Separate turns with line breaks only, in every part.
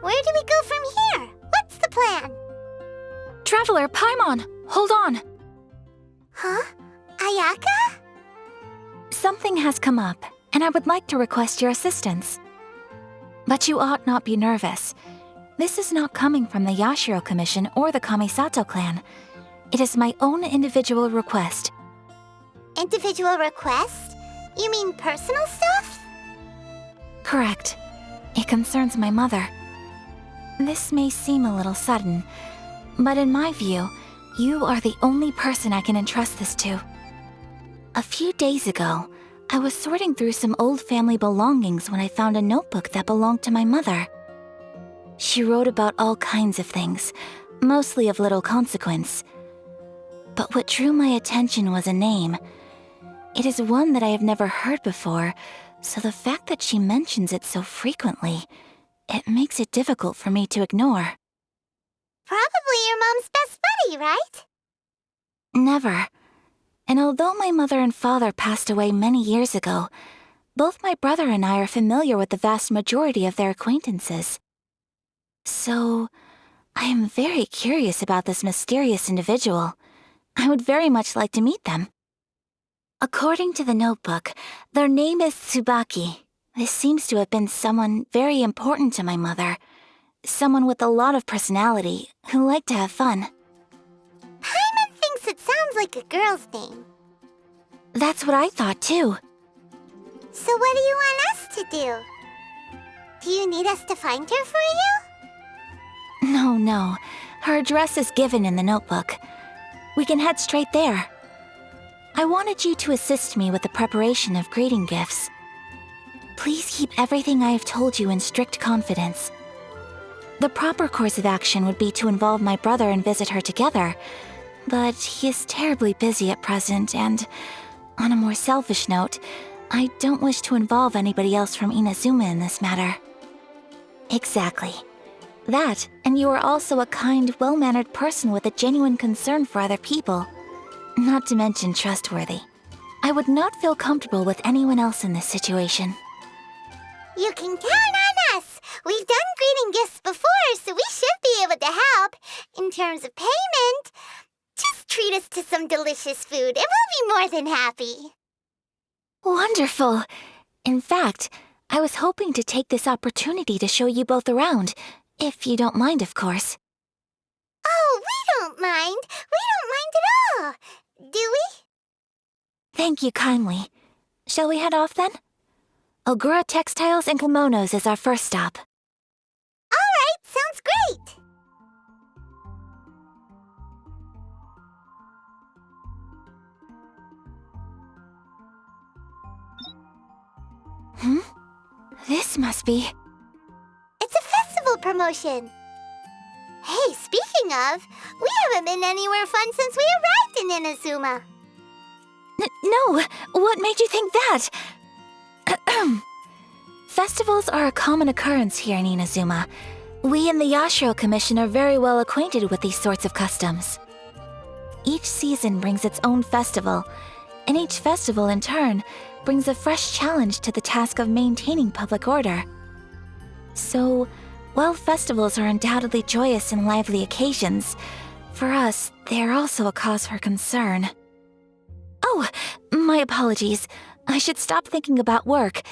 Where do we go from here? What's the plan?
Traveler, Paimon, hold on!
Huh? Ayaka?
Something has come up, and I would like to request your assistance. But you ought not be nervous. This is not coming from the Yashiro Commission or the Kamisato clan. It is my own individual request.
Individual request? You mean personal stuff?
Correct. It concerns my mother. This may seem a little sudden, but in my view, you are the only person I can entrust this to. A few days ago, I was sorting through some old family belongings when I found a notebook that belonged to my mother. She wrote about all kinds of things, mostly of little consequence. But what drew my attention was a name. It is one that I have never heard before, so the fact that she mentions it so frequently, it makes it difficult for me to ignore.
Probably your mom's best buddy, right?
Never. And although my mother and father passed away many years ago, both my brother and I are familiar with the vast majority of their acquaintances. So, I am very curious about this mysterious individual. I would very much like to meet them. According to the notebook, their name is Tsubaki. This seems to have been someone very important to my mother. Someone with a lot of personality, who liked to have fun.
Paimon thinks it sounds like a girl's name.
That's what I thought too.
So what do you want us to do? Do you need us to find her for you?
No. Her address is given in the notebook. We can head straight there. I wanted you to assist me with the preparation of greeting gifts. Please keep everything I have told you in strict confidence. The proper course of action would be to involve my brother and visit her together, but he is terribly busy at present, and on a more selfish note, I don't wish to involve anybody else from Inazuma in this matter. Exactly. That, and you are also a kind, well-mannered person with a genuine concern for other people. Not to mention trustworthy. I would not feel comfortable with anyone else in this situation.
You can count on us! We've done greeting gifts before, so we should be able to help. In terms of payment, just treat us to some delicious food and we'll be more than happy.
Wonderful! In fact, I was hoping to take this opportunity to show you both around, if you don't mind, of course.
Oh, we don't mind. We don't mind at all. Do we?
Thank you kindly. Shall we head off then? Ogura Textiles and Kimonos is our first stop.
All right, sounds great.
This must be...
It's a festival promotion. Hey, speaking of, we haven't been anywhere fun since we arrived in Inazuma.
No! What made you think that? Festivals are a common occurrence here in Inazuma. We in the Yashiro Commission are very well acquainted with these sorts of customs. Each season brings its own festival, and each festival, in turn, brings a fresh challenge to the task of maintaining public order. So, while festivals are undoubtedly joyous and lively occasions, for us, they are also a cause for concern. Oh, my apologies. I should stop thinking about work.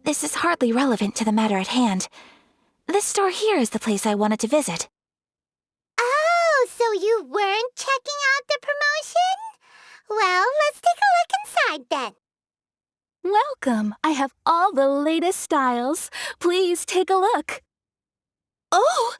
This is hardly relevant to the matter at hand. This store here is the place I wanted to visit.
Oh, so you weren't checking out the promotion? Well, let's take a look inside then.
Welcome. I have all the latest styles. Please take a look. Oh,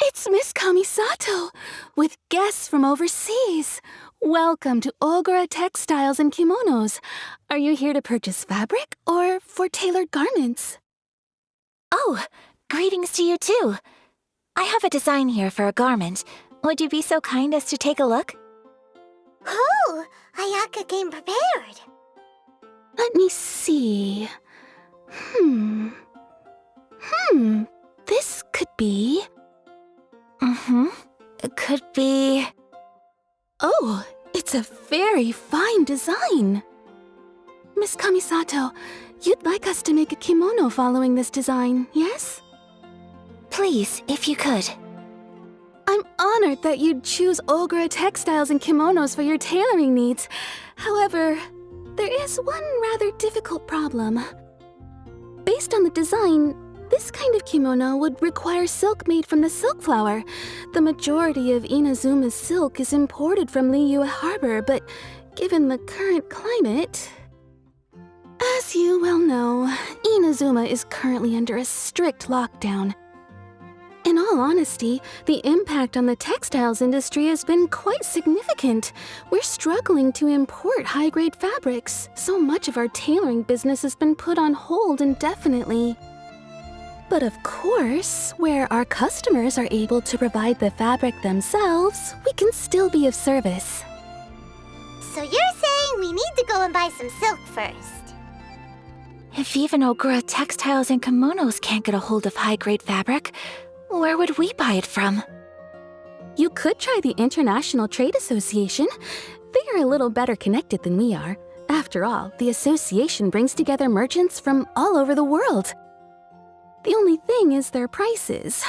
it's Miss Kamisato, with guests from overseas. Welcome to Ogura Textiles and Kimonos. Are you here to purchase fabric or for tailored garments?
Oh, greetings to you too. I have a design here for a garment. Would you be so kind as to take a look?
Oh, Ayaka came prepared.
Let me see. This could be...
Could be...
Oh, it's a very fine design. Miss Kamisato, you'd like us to make a kimono following this design, yes?
Please, if you could.
I'm honored that you'd choose Ogura textiles and kimonos for your tailoring needs. However, there is one rather difficult problem. Based on the design, this kind of kimono would require silk made from the silk flower. The majority of Inazuma's silk is imported from Liyue Harbor, but given the current climate... As you well know, Inazuma is currently under a strict lockdown. In all honesty, the impact on the textiles industry has been quite significant. We're struggling to import high-grade fabrics. So much of our tailoring business has been put on hold indefinitely. But of course, where our customers are able to provide the fabric themselves, we can still be of service.
So you're saying we need to go and buy some silk first?
If even Ogura textiles and kimonos can't get a hold of high-grade fabric, where would we buy it from?
You could try the International Trade Association. They are a little better connected than we are. After all, the association brings together merchants from all over the world. The only thing is their prices.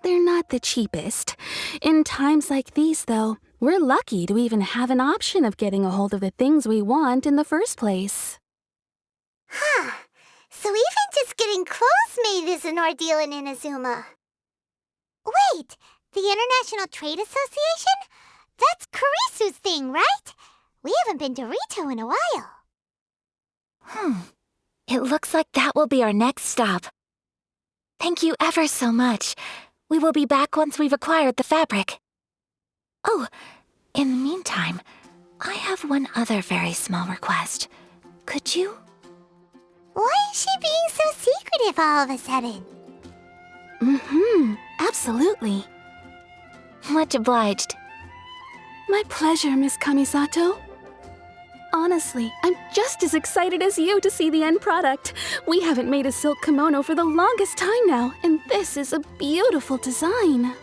They're not the cheapest. In times like these, though, we're lucky to even have an option of getting a hold of the things we want in the first place.
Huh. So even just getting clothes made is an ordeal in Inazuma. Wait, the International Trade Association? That's Kurisu's thing, right? We haven't been to Rito in a while.
It looks like that will be our next stop. Thank you ever so much. We will be back once we've acquired the fabric. Oh, in the meantime, I have one other very small request. Could you?
Why is she being so secretive all of a sudden?
Absolutely.
Much obliged.
My pleasure, Miss Kamisato. Honestly, I'm just as excited as you to see the end product. We haven't made a silk kimono for the longest time now, and this is a beautiful design.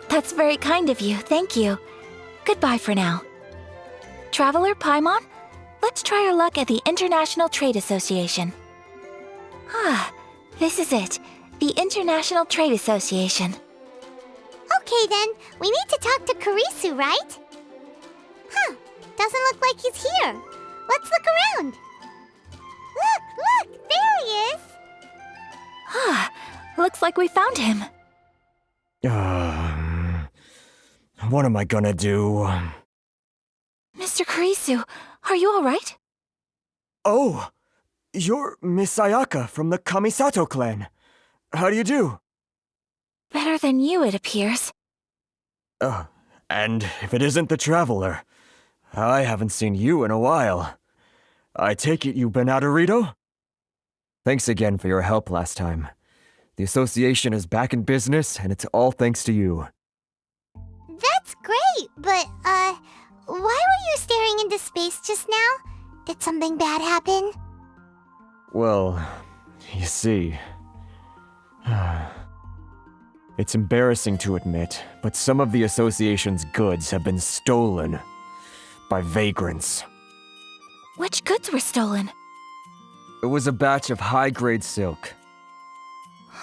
That's very kind of you, thank you. Goodbye for now. Traveler Paimon, let's try our luck at the International Trade Association. This is it. The International Trade Association.
Okay then, we need to talk to Kurisu, right? Doesn't look like he's here. Let's look around. Look, there he is.
Looks like we found him.
What am I gonna do?
Mr. Kurisu, are you alright?
Oh, you're Miss Ayaka from the Kamisato clan. How do you do?
Better than you, it appears.
And if it isn't the Traveler, I haven't seen you in a while. I take it you've been out of Rito? Thanks again for your help last time. The association is back in business, and it's all thanks to you.
That's great, but, why were you staring into space just now? Did something bad happen?
Well, you see... It's embarrassing to admit, but some of the association's goods have been stolen by vagrants.
Which goods were stolen?
It was a batch of high-grade silk.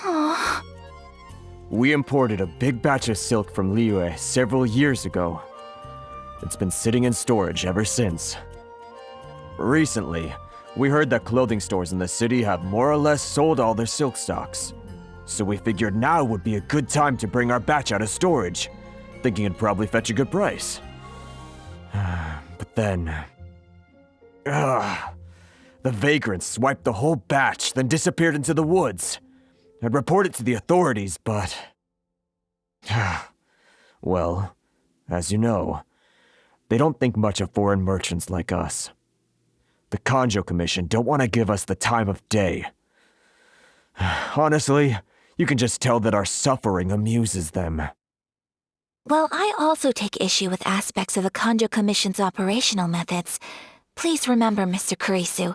Aww.
We imported a big batch of silk from Liyue several years ago. It's been sitting in storage ever since. Recently, we heard that clothing stores in the city have more or less sold all their silk stocks. So we figured now would be a good time to bring our batch out of storage, thinking it'd probably fetch a good price. But then... the vagrants swiped the whole batch, then disappeared into the woods. I'd report it to the authorities, but... well, as you know, they don't think much of foreign merchants like us. The Kanjo Commission don't want to give us the time of day. Honestly, you can just tell that our suffering amuses them.
Well, I also take issue with aspects of the Kanjo Commission's operational methods. Please remember, Mr. Kurisu,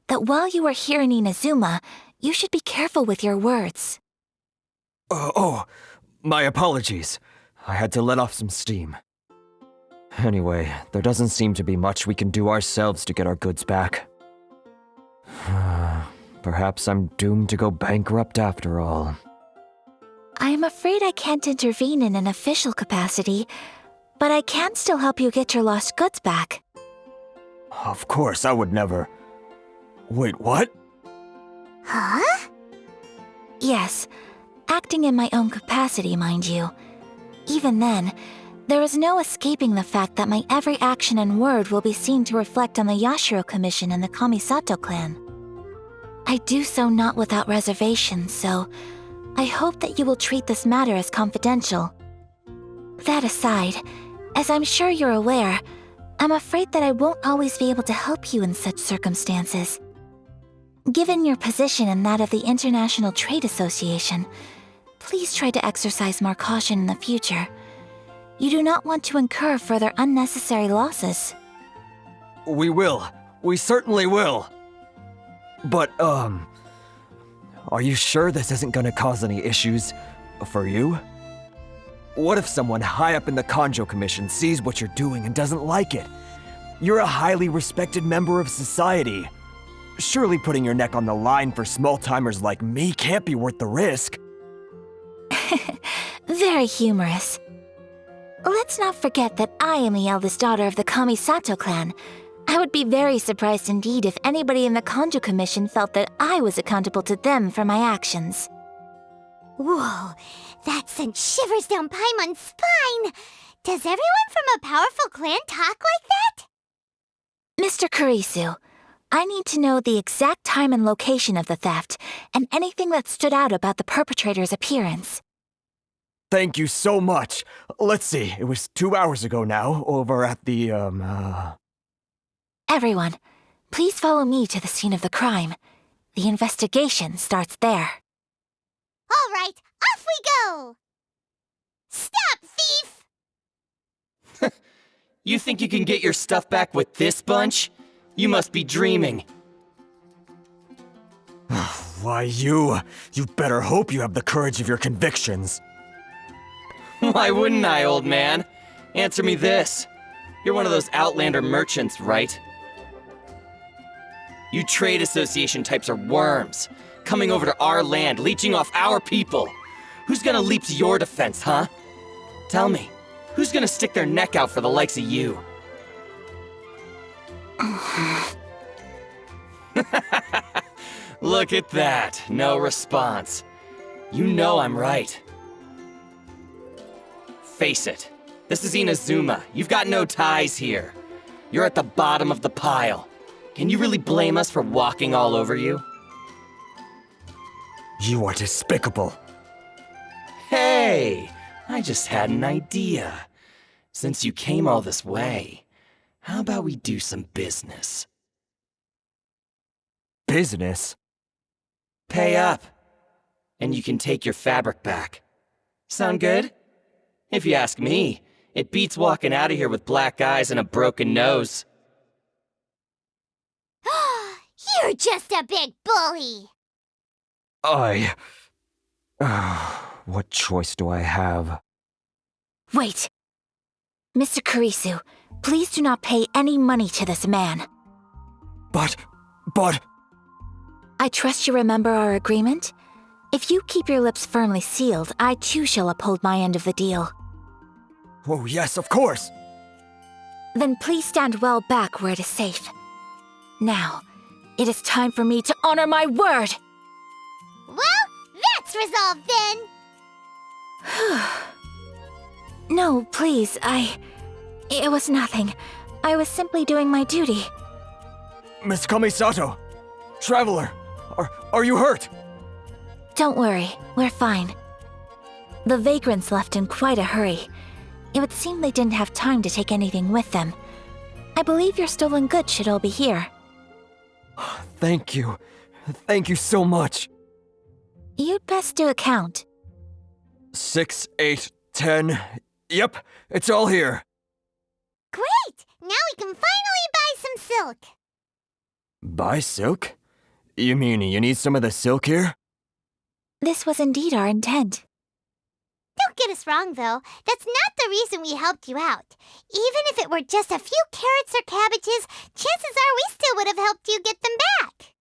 that while you are here in Inazuma, you should be careful with your words.
My apologies. I had to let off some steam. Anyway, there doesn't seem to be much we can do ourselves to get our goods back. Perhaps I'm doomed to go bankrupt after all.
I'm afraid I can't intervene in an official capacity, but I can still help you get your lost goods back.
Of course, I would never... Wait, what?
Huh?
Yes, acting in my own capacity, mind you. Even then, there is no escaping the fact that my every action and word will be seen to reflect on the Yashiro Commission and the Kamisato clan. I do so not without reservation, so I hope that you will treat this matter as confidential. That aside, as I'm sure you're aware, I'm afraid that I won't always be able to help you in such circumstances. Given your position and that of the International Trade Association, please try to exercise more caution in the future. You do not want to incur further unnecessary losses.
We will. We certainly will. But, are you sure this isn't gonna cause any issues for you? What if someone high up in the Kanjo Commission sees what you're doing and doesn't like it? You're a highly respected member of society. Surely putting your neck on the line for small-timers like me can't be worth the risk.
Very humorous. Let's not forget that I am the eldest daughter of the Kamisato clan. I would be very surprised indeed if anybody in the Kanjo Commission felt that I was accountable to them for my actions.
Whoa, that sent shivers down Paimon's spine. Does everyone from a powerful clan talk like that?
Mr. Kurisu, I need to know the exact time and location of the theft, and anything that stood out about the perpetrator's appearance.
Thank you so much. Let's see, it was 2 hours ago now, over at the,
Everyone, please follow me to the scene of the crime. The investigation starts there.
All right, off we go! Stop, thief!
You think you can get your stuff back with this bunch? You must be dreaming.
Why you better hope you have the courage of your convictions.
Why wouldn't I, old man? Answer me this. You're one of those Outlander merchants, right? You trade association types are worms, coming over to our land, leeching off our people. Who's gonna leap to your defense, huh? Tell me, who's gonna stick their neck out for the likes of you? Look at that, no response. You know I'm right. Face it, this is Inazuma. You've got no ties here. You're at the bottom of the pile. Can you really blame us for walking all over you?
You are despicable.
Hey, I just had an idea. Since you came all this way, how about we do some business?
Business?
Pay up, and you can take your fabric back. Sound good? If you ask me, it beats walking out of here with black eyes and a broken nose.
You're just a big bully!
What choice do I have?
Wait! Mr. Kurisu, please do not pay any money to this man.
But...
I trust you remember our agreement? If you keep your lips firmly sealed, I too shall uphold my end of the deal.
Oh yes, of course!
Then please stand well back where it is safe. Now, it is time for me to honor my word!
Well, that's resolved then!
No, please, It was nothing. I was simply doing my duty.
Miss Kamisato! Traveler! Are you hurt?
Don't worry, we're fine. The vagrants left in quite a hurry. It would seem they didn't have time to take anything with them. I believe your stolen goods should all be here.
Thank you. Thank you so much.
You'd best do a count.
6, 8, 10. Yep, it's all here.
Great! Now we can finally buy some silk!
Buy silk? You mean you need some of the silk here?
This was indeed our intent.
Don't get us wrong, though. That's not the reason we helped you out. Even if it were just a few carrots or cabbages, chances are we still would have helped you get them back.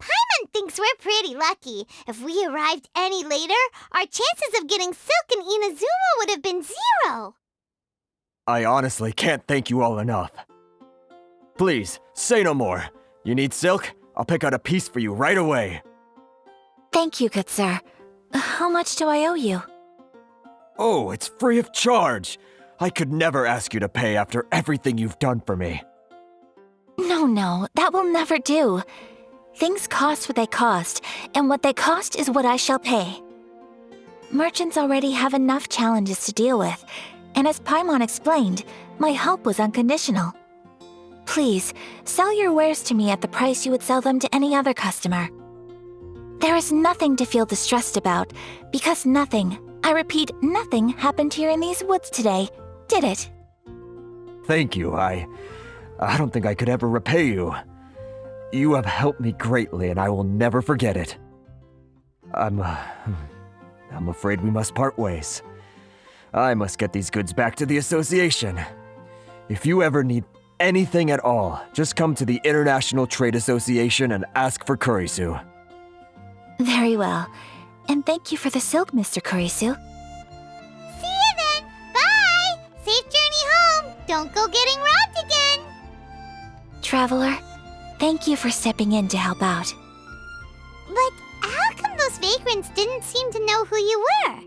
Paimon thinks we're pretty lucky. If we arrived any later, our chances of getting silk in Inazuma would have been 0.
I honestly can't thank you all enough. Please, say no more. You need silk? I'll pick out a piece for you right away.
Thank you, good sir. How much do I owe you?
Oh, it's free of charge. I could never ask you to pay after everything you've done for me.
No, that will never do. Things cost what they cost, and what they cost is what I shall pay. Merchants already have enough challenges to deal with, and as Paimon explained, my help was unconditional. Please, sell your wares to me at the price you would sell them to any other customer. There is nothing to feel distressed about, because nothing, I repeat, nothing happened here in these woods today, did it?
Thank you. I don't think I could ever repay you. You have helped me greatly, and I will never forget it. I'm afraid we must part ways. I must get these goods back to the association. If you ever need anything at all, just come to the International Trade Association and ask for Kurisu.
Very well. And thank you for the silk, Mr. Kurisu.
See you then. Bye. Safe journey home. Don't go getting robbed again.
Traveler, thank you for stepping in to help out.
But how come those vagrants didn't seem to know who you were?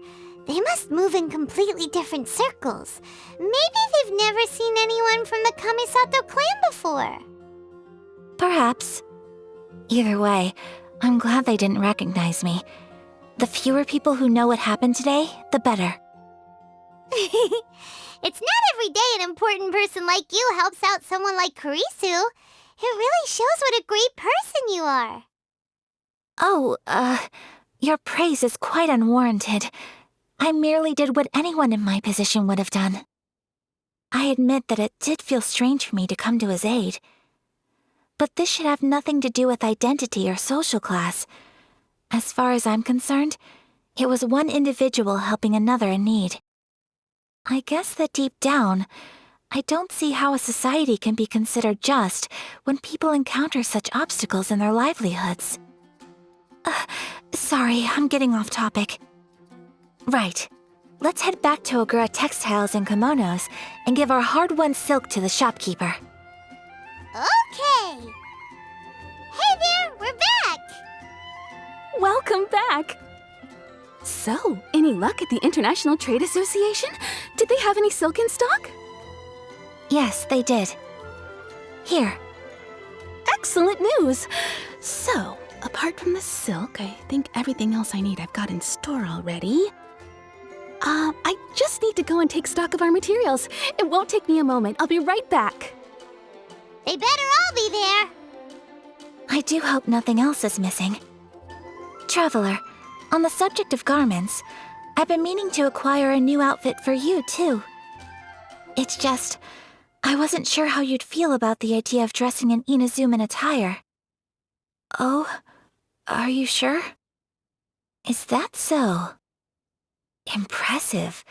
They must move in completely different circles. Maybe they've never seen anyone from the Kamisato clan before.
Perhaps. Either way, I'm glad they didn't recognize me. The fewer people who know what happened today, the better.
It's not every day an important person like you helps out someone like Kurisu. It really shows what a great person you are.
Oh, your praise is quite unwarranted. I merely did what anyone in my position would have done. I admit that it did feel strange for me to come to his aid. But this should have nothing to do with identity or social class. As far as I'm concerned, it was one individual helping another in need. I guess that deep down, I don't see how a society can be considered just when people encounter such obstacles in their livelihoods. Sorry, I'm getting off topic. Right. Let's head back to Ogura Textiles and Kimonos and give our hard-won silk to the shopkeeper.
Okay. Hey there, we're back.
Welcome back! So, any luck at the International Trade Association? Did they have any silk in stock?
Yes, they did. Here.
Excellent news! So, apart from the silk, I think everything else I need I've got in store already. I just need to go and take stock of our materials. It won't take me a moment. I'll be right back.
They better all be there.
I do hope nothing else is missing. Traveler, on the subject of garments, I've been meaning to acquire a new outfit for you, too. It's just, I wasn't sure how you'd feel about the idea of dressing in Inazuman attire. Oh, are you sure? Is that so? Impressive.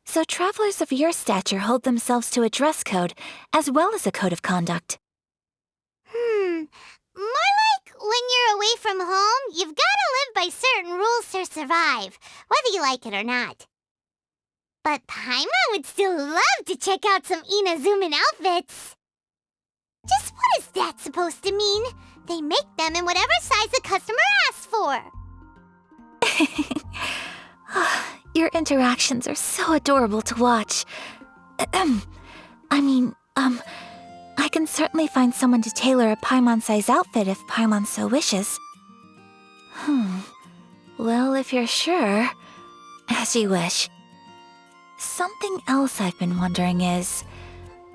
So travelers of your stature hold themselves to a dress code, as well as a code of conduct.
More like when you're away from home, you've gotta live by certain rules to survive, whether you like it or not. But Paimon would still love to check out some Inazuman outfits. Just what is that supposed to mean? They make them in whatever size the customer asks for.
Your interactions are so adorable to watch. I can certainly find someone to tailor a Paimon-size outfit if Paimon so wishes. Well, if you're sure, as you wish. Something else I've been wondering is,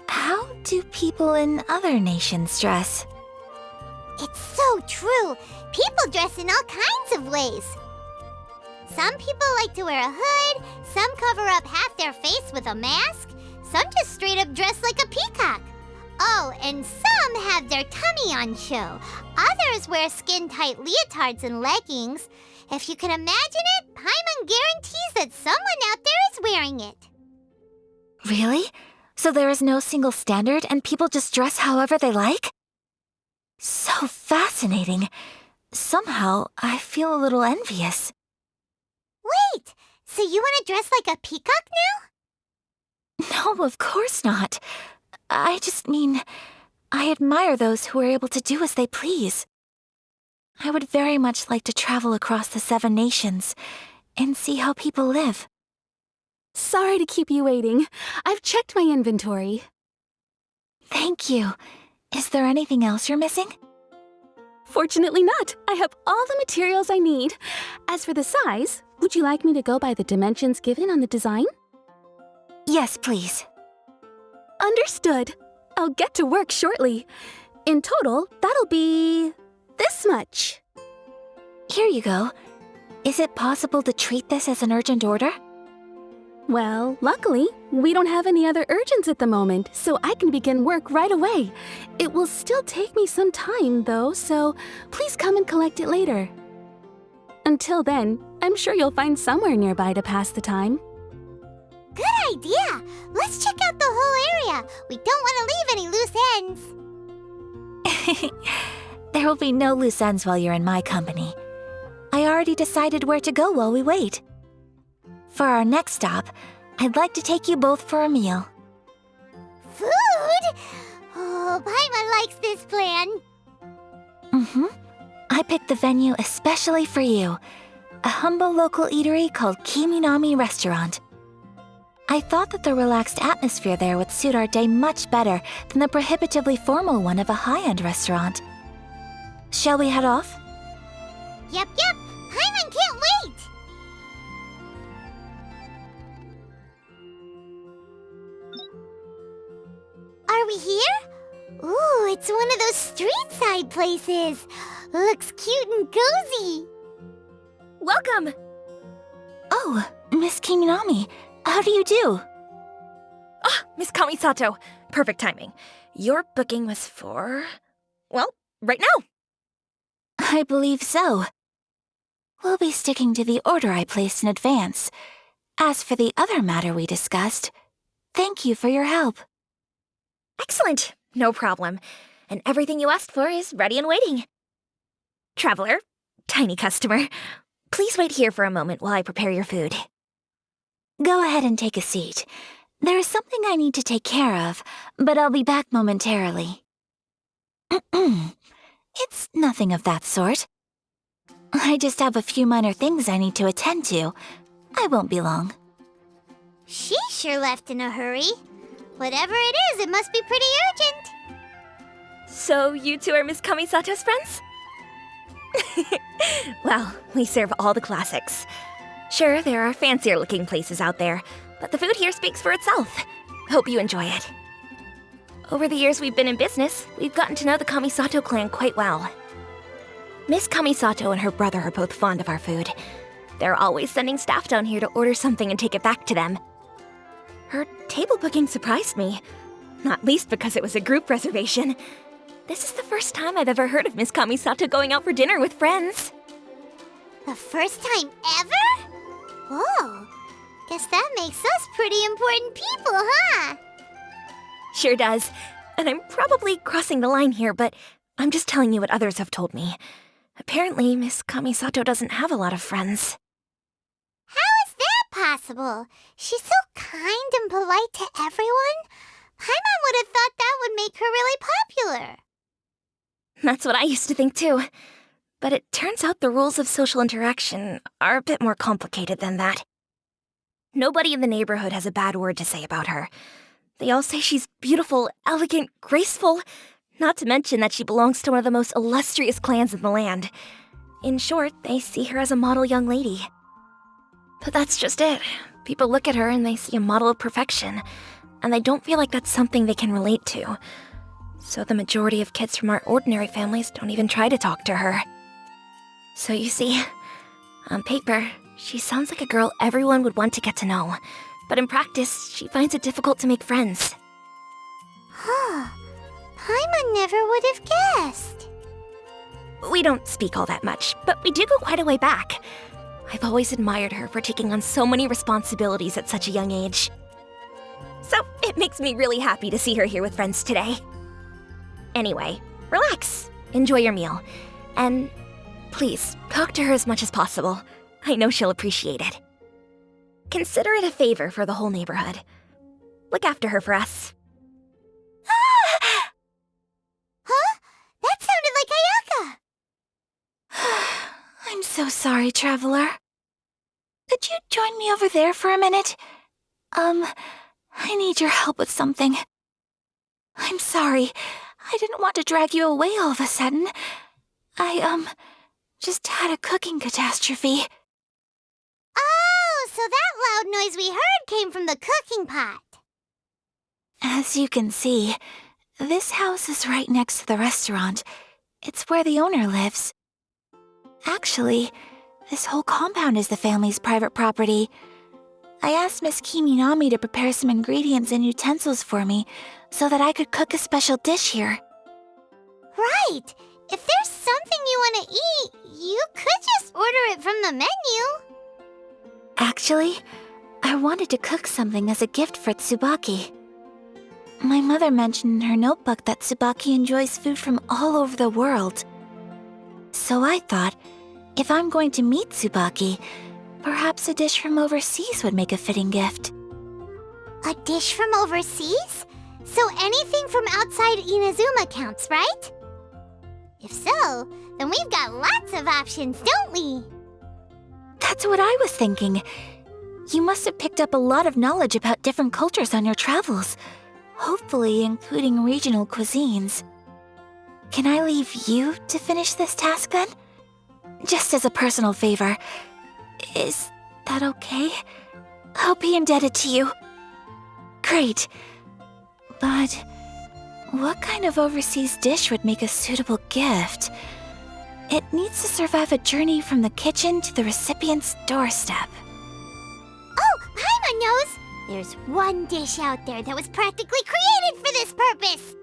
how do people in other nations dress?
It's so true. People dress in all kinds of ways. Some people like to wear a hood, some cover up half their face with a mask, some just straight up dress like a peacock. Oh, and some have their tummy on show. Others wear skin-tight leotards and leggings. If you can imagine it, Paimon guarantees that someone out there is wearing it.
Really? So there is no single standard and people just dress however they like? So fascinating. somehow I feel a little envious.
Wait, so you want to dress like a peacock now?
No, of course not. I just mean, I admire those who are able to do as they please. I would very much like to travel across the 7 nations and see how people live.
Sorry to keep you waiting. I've checked my inventory.
Thank you. Is there anything else you're missing?
Fortunately not. I have all the materials I need. As for the size, would you like me to go by the dimensions given on the design?
Yes, please.
Understood. I'll get to work shortly. In total, that'll be this much.
Here you go. Is it possible to treat this as an urgent order?
Well, luckily, we don't have any other urgents at the moment, so I can begin work right away. It will still take me some time, though, so please come and collect it later. Until then, I'm sure you'll find somewhere nearby to pass the time.
Good idea! Let's check out the whole area. We don't want to leave any loose ends.
There will be no loose ends while you're in my company. I already decided where to go while we wait. For our next stop, I'd like to take you both for a meal.
Food? Oh, Paimon likes this plan.
I picked the venue especially for you. A humble local eatery called Kiminami Restaurant. I thought that the relaxed atmosphere there would suit our day much better than the prohibitively formal one of a high-end restaurant. Shall we head off?
Yep. Paimon can't wait! Are we here? Ooh, it's one of those street-side places. Looks cute and cozy.
Welcome! Oh, Miss Kiminami, how do you do?
Miss Kamisato, perfect timing. Your booking was for... well, right now.
I believe so. We'll be sticking to the order I placed in advance. As for the other matter we discussed, thank you for your help.
Excellent, no problem. And everything you asked for is ready and waiting. Traveler, tiny customer, please wait here for a moment while I prepare your food.
Go ahead and take a seat. There is something I need to take care of, but I'll be back momentarily. It's nothing of that sort. I just have a few minor things I need to attend to. I won't be long.
She sure left in a hurry. Whatever it is, it must be pretty urgent.
So you two are Miss Kamisato's friends? Well, we serve all the classics. Sure, there are fancier-looking places out there, but the food here speaks for itself. Hope you enjoy it. Over the years we've been in business, we've gotten to know the Kamisato clan quite well. Miss Kamisato and her brother are both fond of our food. They're always sending staff down here to order something and take it back to them. Her table booking surprised me, not least because it was a group reservation. This is the first time I've ever heard of Miss Kamisato going out for dinner with friends.
The first time ever? Whoa. Guess that makes us pretty important people, huh?
Sure does. And I'm probably crossing the line here, but I'm just telling you what others have told me. Apparently, Miss Kamisato doesn't have a lot of friends.
How is that possible? She's so kind and polite to everyone. Paimon would have thought that would make her really popular.
That's what I used to think too. But it turns out the rules of social interaction are a bit more complicated than that. Nobody in the neighborhood has a bad word to say about her. They all say she's beautiful, elegant, graceful, not to mention that she belongs to one of the most illustrious clans in the land. In short, they see her as a model young lady. But that's just it. People look at her and they see a model of perfection, and they don't feel like that's something they can relate to. So the majority of kids from our ordinary families don't even try to talk to her. So you see, on paper, she sounds like a girl everyone would want to get to know. But in practice, she finds it difficult to make friends.
Huh. Paimon never would have guessed.
We don't speak all that much, but we do go quite a way back. I've always admired her for taking on so many responsibilities at such a young age. So it makes me really happy to see her here with friends today. Anyway, relax, enjoy your meal, and Please, talk to her as much as possible. I know she'll appreciate it. Consider it a favor for the whole neighborhood. Look after her for us.
Huh? That sounded like Ayaka!
I'm so sorry, Traveler. Could you join me over there for a minute? I need your help with something. I'm sorry. I didn't want to drag you away all of a sudden. I, just had a cooking catastrophe.
Oh, so that loud noise we heard came from the cooking pot.
As you can see, this house is right next to the restaurant. It's where the owner lives. Actually, this whole compound is the family's private property. I asked Miss Kiminami to prepare some ingredients and utensils for me so that I could cook a special dish here.
Right. If there's something you want to eat, you could just order it from the menu.
Actually, I wanted to cook something as a gift for Tsubaki. My mother mentioned in her notebook that Tsubaki enjoys food from all over the world. So I thought, if I'm going to meet Tsubaki, perhaps a dish from overseas would make a fitting gift.
A dish from overseas? So anything from outside Inazuma counts, right? If so, then we've got lots of options, don't we?
That's what I was thinking. You must have picked up a lot of knowledge about different cultures on your travels, hopefully including regional cuisines. Can I leave you to finish this task then? Just as a personal favor. Is that okay? I'll be indebted to you. Great. But what kind of overseas dish would make a suitable gift? It needs to survive a journey from the kitchen to the recipient's doorstep.
Oh, Paimon knows! There's one dish out there that was practically created for this purpose!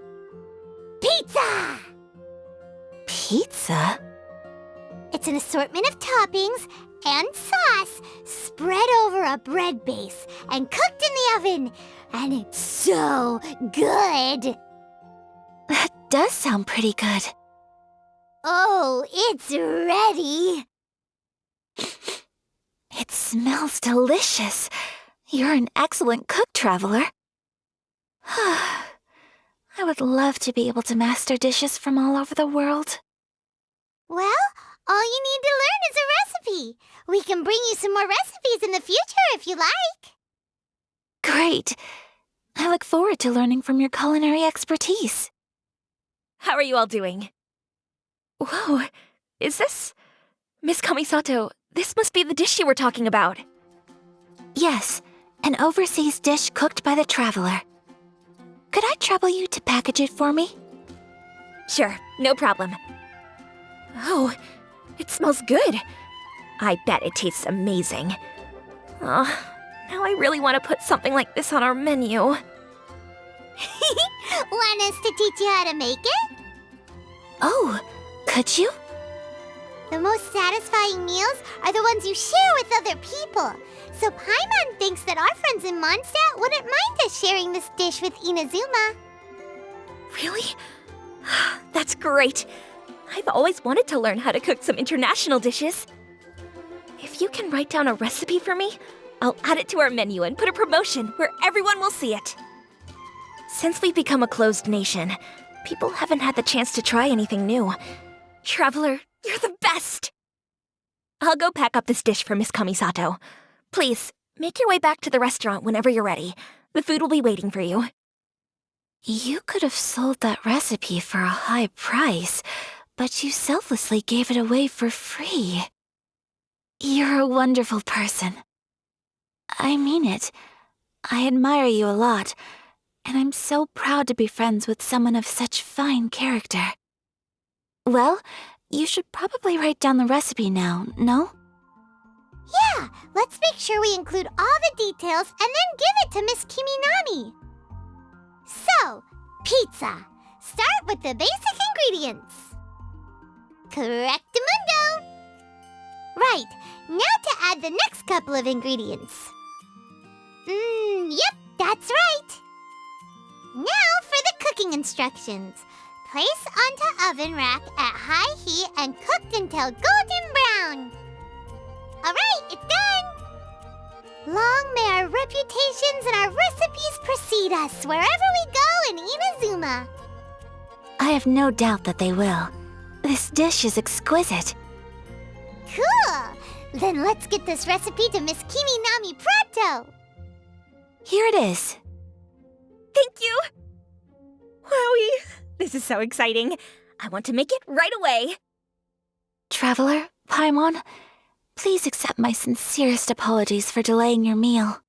Pizza!
Pizza?
It's an assortment of toppings and sauce spread over a bread base and cooked in the oven. And it's so good!
That does sound pretty good.
Oh, it's ready!
It smells delicious. You're an excellent cook, Traveler. I would love to be able to master dishes from all over the world.
Well, all you need to learn is a recipe. We can bring you some more recipes in the future if you like.
Great. I look forward to learning from your culinary expertise.
How are you all doing? Whoa, is this... Miss Kamisato, this must be the dish you were talking about.
Yes, an overseas dish cooked by the Traveler. Could I trouble you to package it for me?
Sure, no problem. Oh, it smells good. I bet it tastes amazing. Oh, now I really want to put something like this on our menu.
Want us to teach you how to make it?
Oh, could you?
The most satisfying meals are the ones you share with other people. So Paimon thinks that our friends in Mondstadt wouldn't mind us sharing this dish with Inazuma.
Really? That's great. I've always wanted to learn how to cook some international dishes. If you can write down a recipe for me, I'll add it to our menu and put a promotion where everyone will see it. Since we've become a closed nation, people haven't had the chance to try anything new. Traveler, you're the best! I'll go pack up this dish for Miss Kamisato. Please, make your way back to the restaurant whenever you're ready. The food will be waiting for you.
You could have sold that recipe for a high price, but you selflessly gave it away for free. You're a wonderful person. I mean it. I admire you a lot, and I'm so proud to be friends with someone of such fine character. Well, you should probably write down the recipe now, no?
Yeah, let's make sure we include all the details and then give it to Miss Kiminami. So, pizza. Start with the basic ingredients. Correctamundo. Right, now to add the next couple of ingredients. Yep, that's right. Now for the cooking instructions. Place onto oven rack at high heat and cooked until golden brown. Alright, it's done! Long may our reputations and our recipes precede us wherever we go in Inazuma.
I have no doubt that they will. This dish is exquisite.
Cool! Then let's get this recipe to Miss Kiminami pronto!
Here it is.
Thank you! Wowie! This is so exciting. I want to make it right away.
Traveler, Paimon, please accept my sincerest apologies for delaying your meal.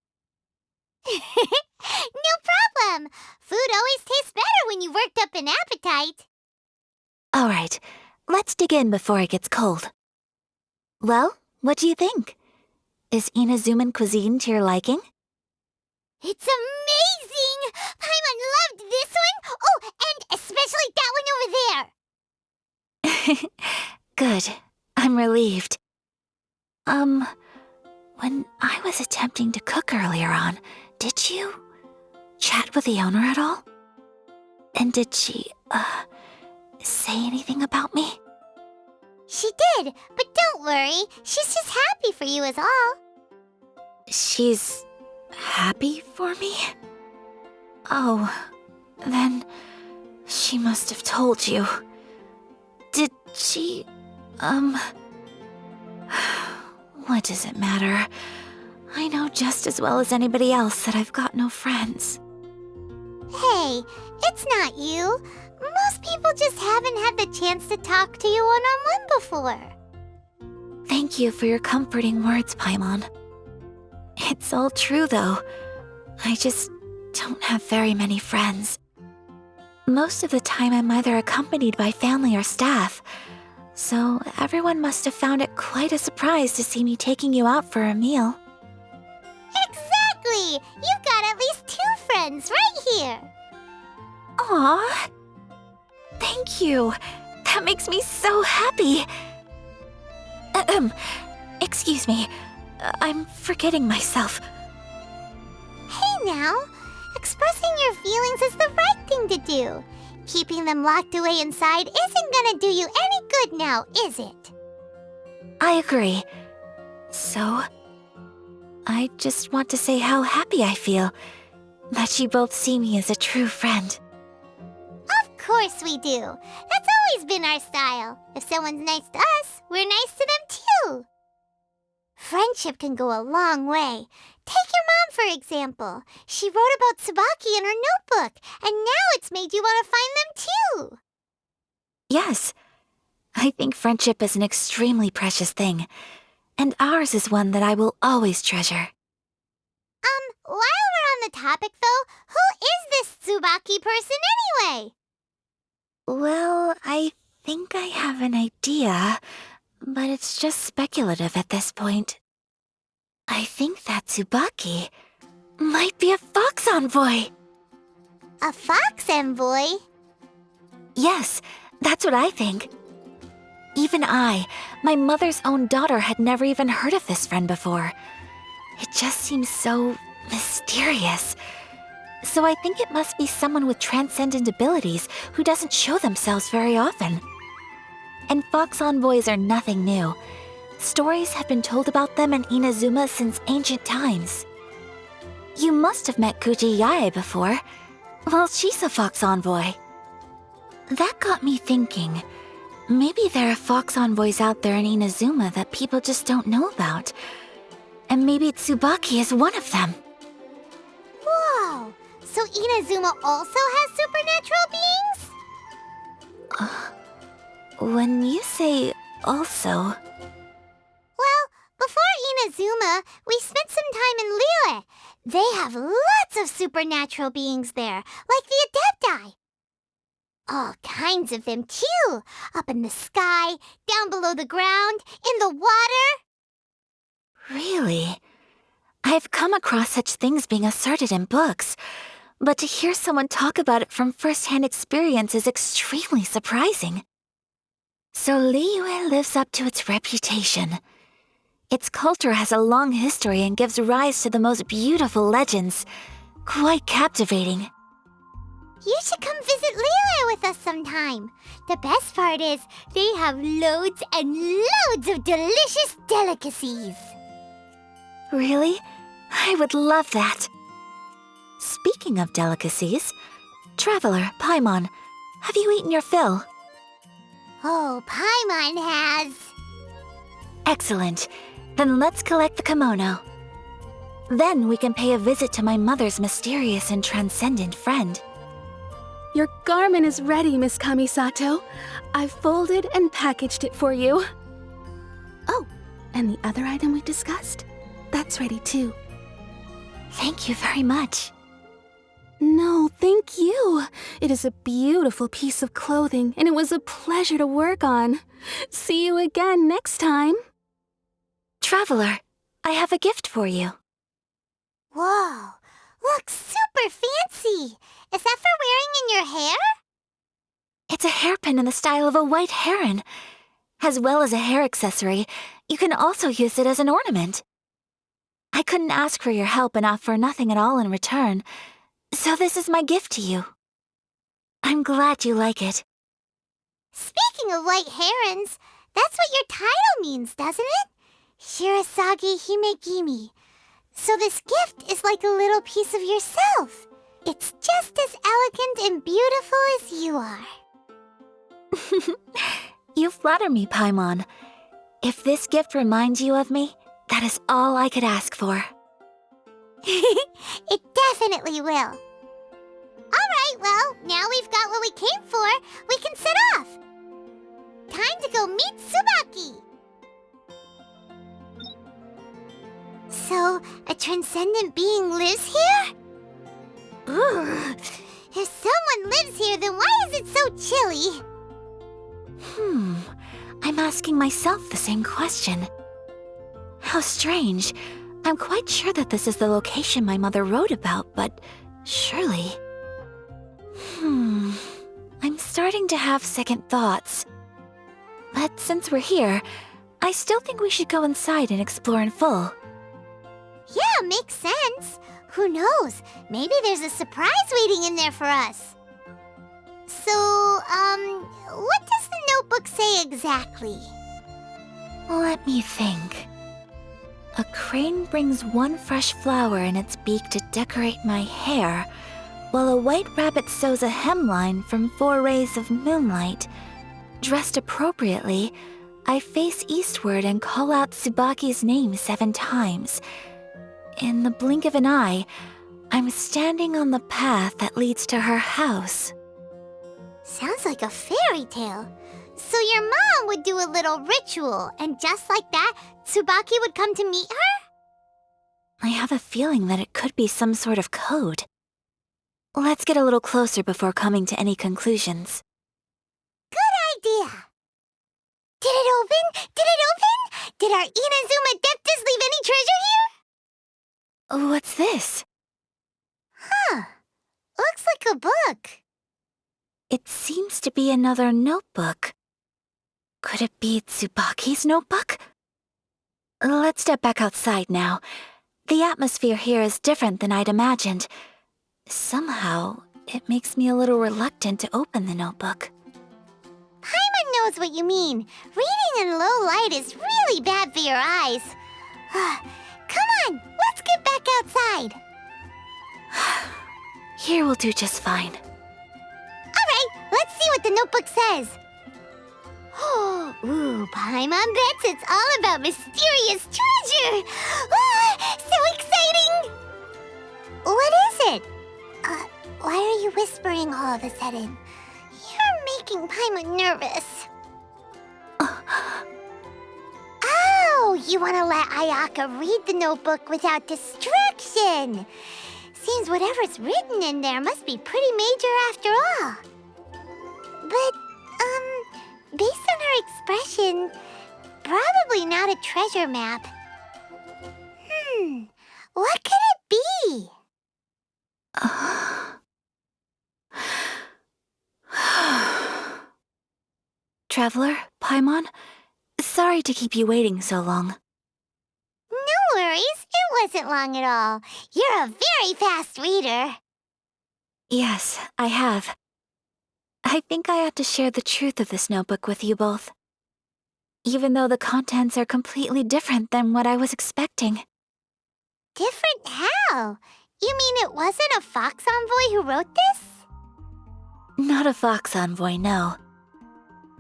No problem! Food always tastes better when you've worked up an appetite.
All right, let's dig in before it gets cold. Well, what do you think? Is Inazuman cuisine to your liking?
It's amazing! Paimon loved this one! Oh, and especially that one over there!
Good. I'm relieved. When I was attempting to cook earlier on, did you chat with the owner at all? And did she, say anything about me?
She did, but don't worry. She's just happy for you is all.
She's happy for me? Oh, then she must have told you. Did she, What does it matter? I know just as well as anybody else that I've got no friends.
Hey, it's not you. Most people just haven't had the chance to talk to you one-on-one before.
Thank you for your comforting words, Paimon. It's all true, though. I just don't have very many friends. Most of the time I'm either accompanied by family or staff, so everyone must have found it quite a surprise to see me taking you out for a meal.
Exactly! You've got at least 2 friends right here.
Aw! Thank you! That makes me so happy! Excuse me. I'm forgetting myself.
Hey now, expressing your feelings is the right thing to do. Keeping them locked away inside isn't gonna do you any good now, is it?
I agree. So, I just want to say how happy I feel that you both see me as a true friend.
Of course we do. That's always been our style. If someone's nice to us, we're nice to them too. Friendship can go a long way. Take your mom, for example. She wrote about Tsubaki in her notebook, and now it's made you want to find them too.
Yes, I think friendship is an extremely precious thing, and ours is one that I will always treasure.
While we're on the topic though, who is this Tsubaki person anyway?
Well, I think I have an idea, but it's just speculative at this point. I think that Tsubaki might be a fox envoy.
A fox envoy?
Yes, that's what I think. Even I, my mother's own daughter, had never even heard of this friend before. It just seems so mysterious. So I think it must be someone with transcendent abilities who doesn't show themselves very often. And fox envoys are nothing new. Stories have been told about them in Inazuma since ancient times. You must have met Kuji Yae before. Well, she's a fox envoy. That got me thinking. Maybe there are fox envoys out there in Inazuma that people just don't know about. And maybe Tsubaki is one of them.
Whoa! So Inazuma also has supernatural beings?
When you say also...
Well, before Inazuma, we spent some time in Liyue. They have lots of supernatural beings there, like the Adepti. All kinds of them, too. Up in the sky, down below the ground, in the water.
Really? I've come across such things being asserted in books, but to hear someone talk about it from first-hand experience is extremely surprising. So Liyue lives up to its reputation. Its culture has a long history and gives rise to the most beautiful legends. Quite captivating.
You should come visit Liyue with us sometime. The best part is they have loads and loads of delicious delicacies.
Really? I would love that. Speaking of delicacies, Traveler, Paimon, have you eaten your fill?
Oh, Paimon has.
Excellent. Then let's collect the kimono. Then we can pay a visit to my mother's mysterious and transcendent friend.
Your garment is ready, Miss Kamisato. I've folded and packaged it for you. Oh, and the other item we discussed? That's ready too.
Thank you very much.
No, thank you. It is a beautiful piece of clothing, and it was a pleasure to work on. See you again next time.
Traveler, I have a gift for you.
Whoa, looks super fancy. Is that for wearing in your hair?
It's a hairpin in the style of a white heron. As well as a hair accessory, you can also use it as an ornament. I couldn't ask for your help and offer nothing at all in return, so this is my gift to you. I'm glad you like it.
Speaking of white herons, that's what your title means, doesn't it? Shirasagi Himegimi. So this gift is like a little piece of yourself. It's just as elegant and beautiful as you are.
You flatter me, Paimon. If this gift reminds you of me, that is all I could ask for.
It definitely will. Alright, well, now we've got what we came for, we can set off. Time to go meet Tsubaki. So, a transcendent being lives here? Ugh. If someone lives here, then why is it so chilly?
I'm asking myself the same question. How strange. I'm quite sure that this is the location my mother wrote about, but surely... I'm starting to have second thoughts. But since we're here, I still think we should go inside and explore in full.
Yeah, makes sense. Who knows? Maybe there's a surprise waiting in there for us. So, what does the notebook say exactly?
Let me think. A crane brings one fresh flower in its beak to decorate my hair, while a white rabbit sews a hemline from 4 rays of moonlight. Dressed appropriately, I face eastward and call out Tsubaki's name 7 times. In the blink of an eye, I'm standing on the path that leads to her house.
Sounds like a fairy tale. So your mom would do a little ritual, and just like that, Tsubaki would come to meet her?
I have a feeling that it could be some sort of code. Let's get a little closer before coming to any conclusions.
Good idea. Did it open? Did it open? Did our Inazuma Adeptus leave any treasure here?
What's this?
Huh. Looks like a book.
It seems to be another notebook. Could it be Tsubaki's notebook? Let's step back outside now. The atmosphere here is different than I'd imagined. Somehow, it makes me a little reluctant to open the notebook.
Paimon knows what you mean. Reading in low light is really bad for your eyes. Come on, let's get back outside.
Here will do just fine.
Alright, let's see what the notebook says. Ooh, Paimon bets it's all about mysterious treasure! So exciting! What is it? Why are you whispering all of a sudden? You're making Paimon nervous. Oh, you want to let Ayaka read the notebook without distraction. Seems whatever's written in there must be pretty major after all. But, based on her expression, probably not a treasure map. What could it be?
Traveler, Paimon, sorry to keep you waiting so long.
No worries, it wasn't long at all. You're a very fast reader.
Yes, I have. I think I have to share the truth of this notebook with you both. Even though the contents are completely different than what I was expecting.
Different how? You mean it wasn't a fox envoy who wrote this?
Not a fox envoy, no.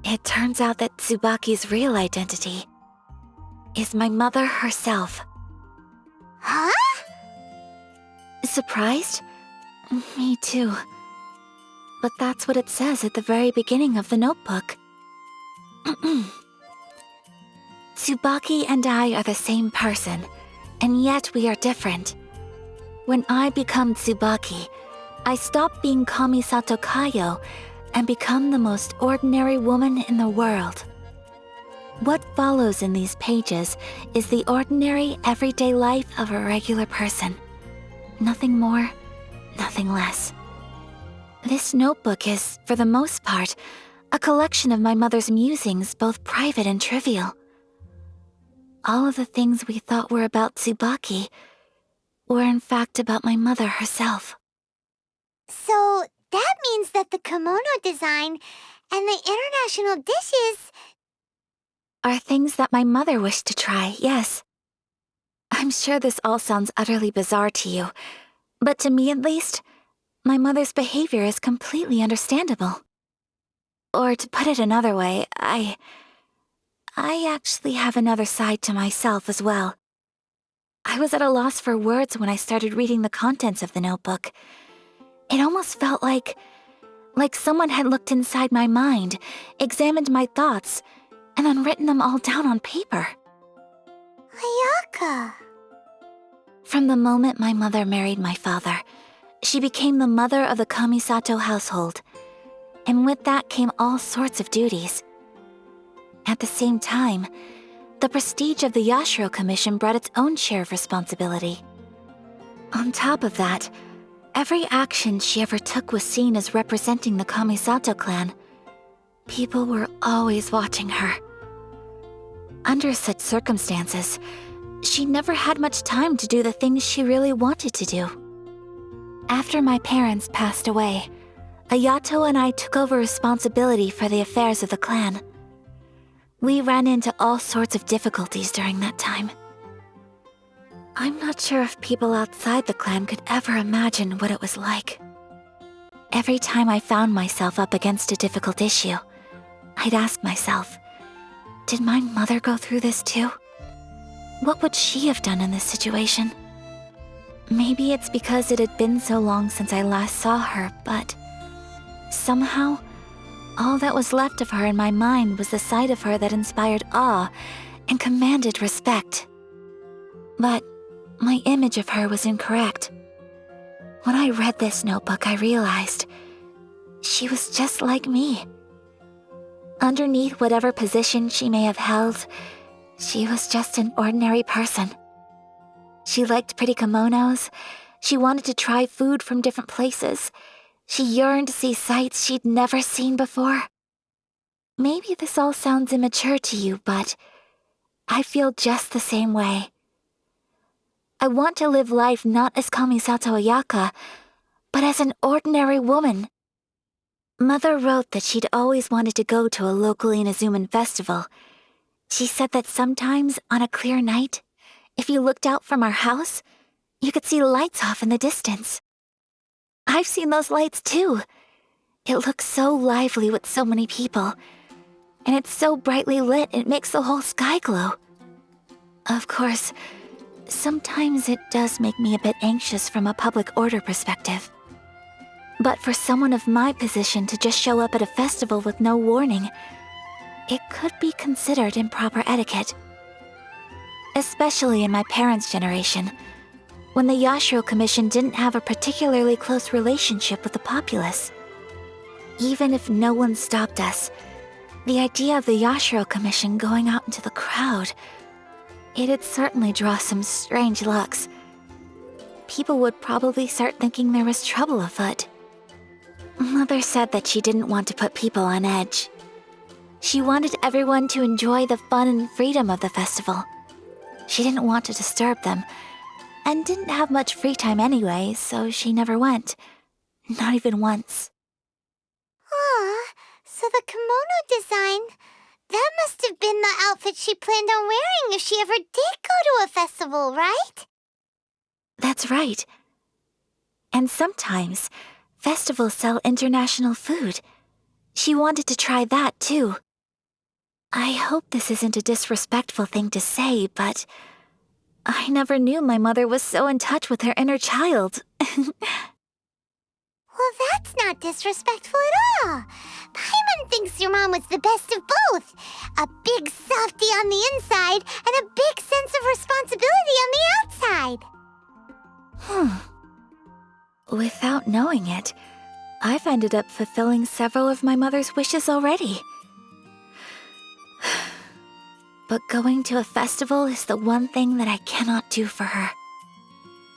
It turns out that Tsubaki's real identity is my mother herself.
Huh?
Surprised? Me too. But that's what it says at the very beginning of the notebook. Tsubaki and I are the same person, and yet we are different. When I become Tsubaki, I stop being Kamisato Kayo and become the most ordinary woman in the world. What follows in these pages is the ordinary, everyday life of a regular person. Nothing more, nothing less. This notebook is, for the most part, a collection of my mother's musings, both private and trivial. All of the things we thought were about Tsubaki were in fact about my mother herself.
So that means that the kimono design and the international dishes
Are things that my mother wished to try, yes. I'm sure this all sounds utterly bizarre to you, but to me at least, my mother's behavior is completely understandable. Or to put it another way, I actually have another side to myself as well. I was at a loss for words when I started reading the contents of the notebook. It almost felt like someone had looked inside my mind, examined my thoughts, and then written them all down on paper.
Ayaka.
From the moment my mother married my father, she became the mother of the Kamisato household, and with that came all sorts of duties. At the same time, the prestige of the Yashiro Commission brought its own share of responsibility. On top of that, every action she ever took was seen as representing the Kamisato clan. People were always watching her. Under such circumstances, she never had much time to do the things she really wanted to do. After my parents passed away, Ayato and I took over responsibility for the affairs of the clan. We ran into all sorts of difficulties during that time. I'm not sure if people outside the clan could ever imagine what it was like. Every time I found myself up against a difficult issue, I'd ask myself, did my mother go through this too? What would she have done in this situation? Maybe it's because it had been so long since I last saw her, but somehow, all that was left of her in my mind was the sight of her that inspired awe and commanded respect. But my image of her was incorrect. When I read this notebook, I realized she was just like me. Underneath whatever position she may have held, she was just an ordinary person. She liked pretty kimonos, she wanted to try food from different places, she yearned to see sights she'd never seen before. Maybe this all sounds immature to you, but I feel just the same way. I want to live life not as Kamisato Ayaka, but as an ordinary woman. Mother wrote that she'd always wanted to go to a local Inazuman festival. She said that sometimes, on a clear night, if you looked out from our house, you could see lights off in the distance. I've seen those lights too. It looks so lively with so many people, and it's so brightly lit it makes the whole sky glow. Of course, sometimes it does make me a bit anxious from a public order perspective. But for someone of my position to just show up at a festival with no warning, it could be considered improper etiquette. Especially in my parents' generation, when the Yashiro Commission didn't have a particularly close relationship with the populace. Even if no one stopped us, the idea of the Yashiro Commission going out into the crowd, it'd certainly draw some strange looks. People would probably start thinking there was trouble afoot. Mother said that she didn't want to put people on edge. She wanted everyone to enjoy the fun and freedom of the festival. She didn't want to disturb them, and didn't have much free time anyway, so she never went. Not even once.
Aw, So the kimono design, that must have been the outfit she planned on wearing if she ever did go to a festival, right?
That's right. And sometimes, festivals sell international food. She wanted to try that, too. I hope this isn't a disrespectful thing to say, but I never knew my mother was so in touch with her inner child.
Well, that's not disrespectful at all. Paimon thinks your mom was the best of both. A big softie on the inside and a big sense of responsibility on the outside.
Without knowing it, I've ended up fulfilling several of my mother's wishes already. But going to a festival is the one thing that I cannot do for her.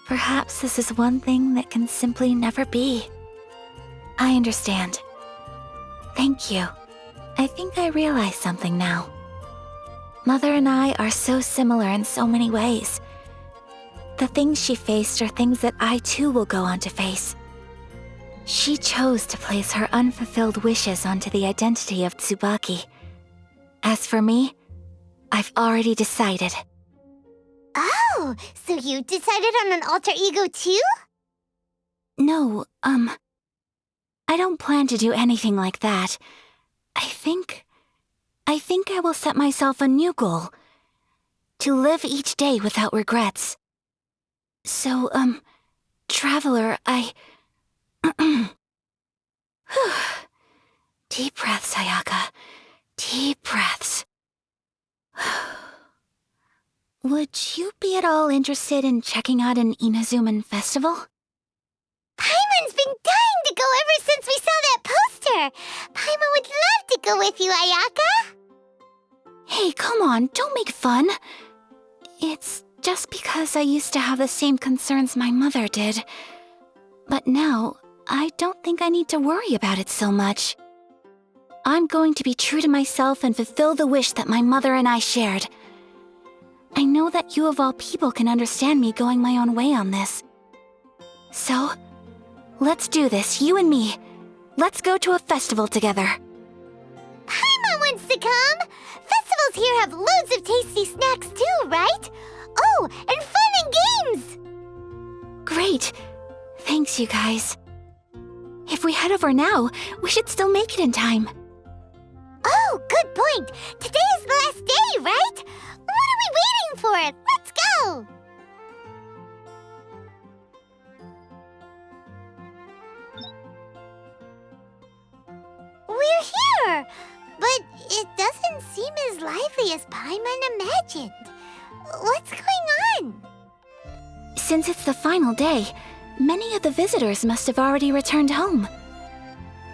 Perhaps this is one thing that can simply never be. I understand. Thank you. I think I realize something now. Mother and I are so similar in so many ways. The things she faced are things that I too will go on to face. She chose to place her unfulfilled wishes onto the identity of Tsubaki. As for me, I've already decided.
Oh, so you decided on an alter ego too?
No, I don't plan to do anything like that. I think I will set myself a new goal. To live each day without regrets. So, Traveler, Deep breaths, Ayaka. Deep breaths. Would you be at all interested in checking out an Inazuman festival?
Paimon's been dying to go ever since we saw that poster. Paimon would love to go with you, Ayaka.
Hey, come on, don't make fun. It's just because I used to have the same concerns my mother did. But now, I don't think I need to worry about it so much. I'm going to be true to myself and fulfill the wish that my mother and I shared. I know that you of all people can understand me going my own way on this. So, let's do this, you and me. Let's go to a festival together.
Paimon wants to come. Festivals here have loads of tasty snacks too, right? Oh, and fun and games!
Great. Thanks, you guys. If we head over now, we should still make it in time.
Oh, good point. Today is the last day, right? What are we waiting for? Let's go! We're here, but it doesn't seem as lively as Paimon imagined. What's going on?
Since it's the final day, many of the visitors must have already returned home.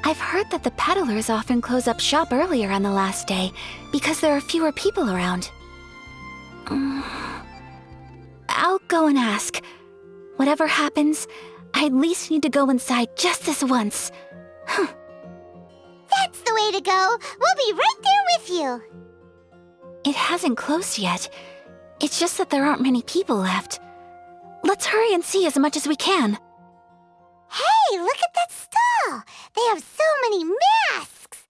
I've heard that the peddlers often close up shop earlier on the last day because there are fewer people around. I'll go and ask. Whatever happens, I at least need to go inside just this once.
That's the way to go. We'll be right there with you.
It hasn't closed yet. It's just that there aren't many people left. Let's hurry and see as much as we can.
Hey, look at that stall! They have so many masks!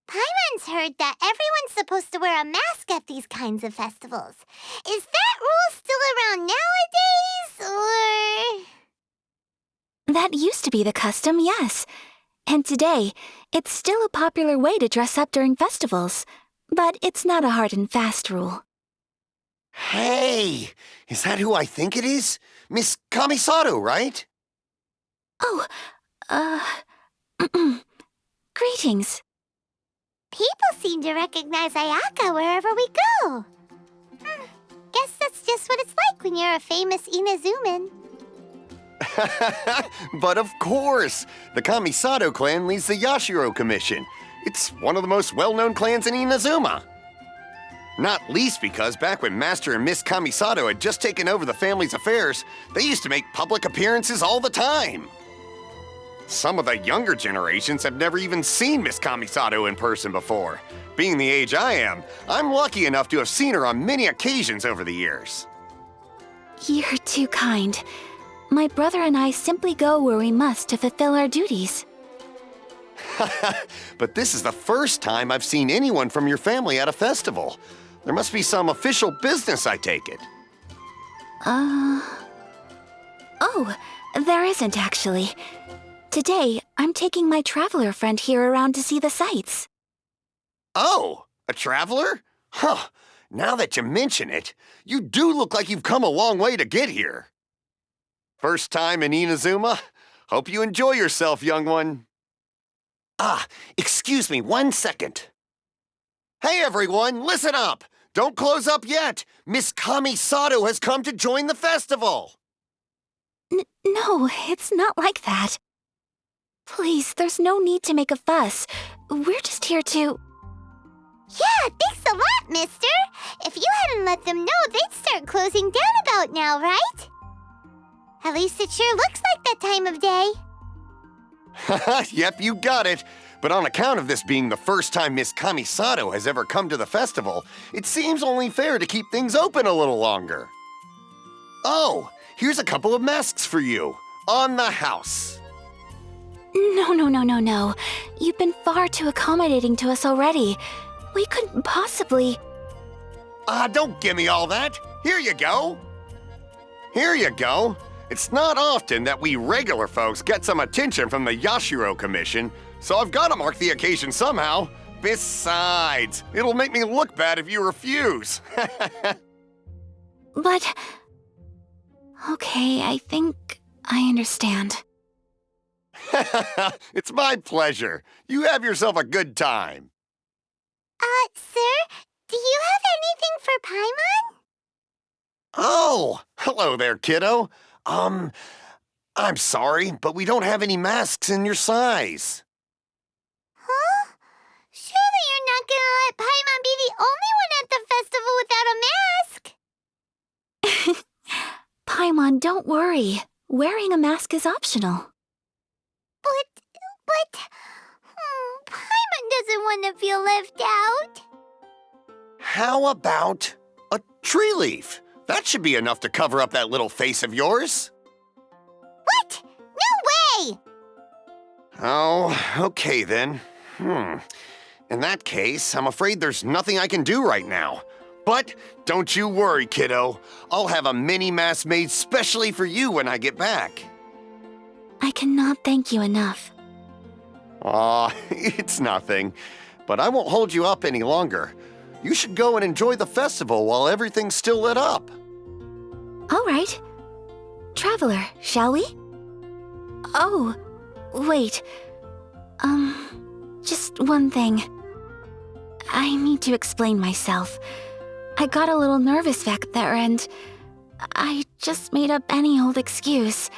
Paimon's heard that everyone's supposed to wear a mask at these kinds of festivals. Is that rule still around nowadays, or...?
That used to be the custom, yes. And today, it's still a popular way to dress up during festivals. But it's not a hard and fast rule.
Hey! Is that who I think it is? Miss Kamisato, right?
Oh, greetings.
People seem to recognize Ayaka wherever we go. Guess that's just what it's like when you're a famous Inazuman.
But of course! The Kamisato clan leads the Yashiro Commission. It's one of the most well-known clans in Inazuma. Not least because back when Master and Miss Kamisato had just taken over the family's affairs, they used to make public appearances all the time. Some of the younger generations have never even seen Miss Kamisato in person before. Being the age I am, I'm lucky enough to have seen her on many occasions over the years.
You're too kind. My brother and I simply go where we must to fulfill our duties.
But this is the first time I've seen anyone from your family at a festival. There must be some official business, I take it.
Oh, there isn't actually. Today, I'm taking my traveler friend here around to see the sights.
Oh, a traveler? Huh. Now that you mention it, you do look like you've come a long way to get here. First time in Inazuma? Hope you enjoy yourself, young one. Ah, excuse me 1 second. Hey everyone, listen up! Don't close up yet! Miss Kamisato has come to join the festival!
No, it's not like that. Please, there's no need to make a fuss. We're just here to...
Yeah, thanks a lot, mister. If you hadn't let them know, they'd start closing down about now, right? At least it sure looks like that time of day.
Yep, you got it. But on account of this being the first time Miss Kamisato has ever come to the festival, it seems only fair to keep things open a little longer. Oh, here's a couple of masks for you. On the house.
No. You've been far too accommodating to us already. We couldn't possibly...
Don't give me all that. Here you go. Here you go. It's not often that we regular folks get some attention from the Yashiro Commission, so I've got to mark the occasion somehow. Besides, it'll make me look bad if you refuse.
But... Okay, I think I understand.
It's my pleasure. You have yourself a good time.
Sir, do you have anything for Paimon?
Oh, hello there, kiddo. I'm sorry, but we don't have any masks in your size.
Huh? Surely you're not gonna let Paimon be the only one at the festival without a mask?
Paimon, don't worry. Wearing a mask is optional.
But... Paimon doesn't want to feel left out.
How about a tree leaf? That should be enough to cover up that little face of yours.
What? No way!
Oh, okay then. In that case, I'm afraid there's nothing I can do right now. But don't you worry, kiddo. I'll have a mini mask made specially for you when I get back.
I cannot thank you enough.
Aw, it's nothing. But I won't hold you up any longer. You should go and enjoy the festival while everything's still lit up.
All right. Traveler, shall we? Oh, wait. Just one thing. I need to explain myself. I got a little nervous back there and I just made up any old excuse.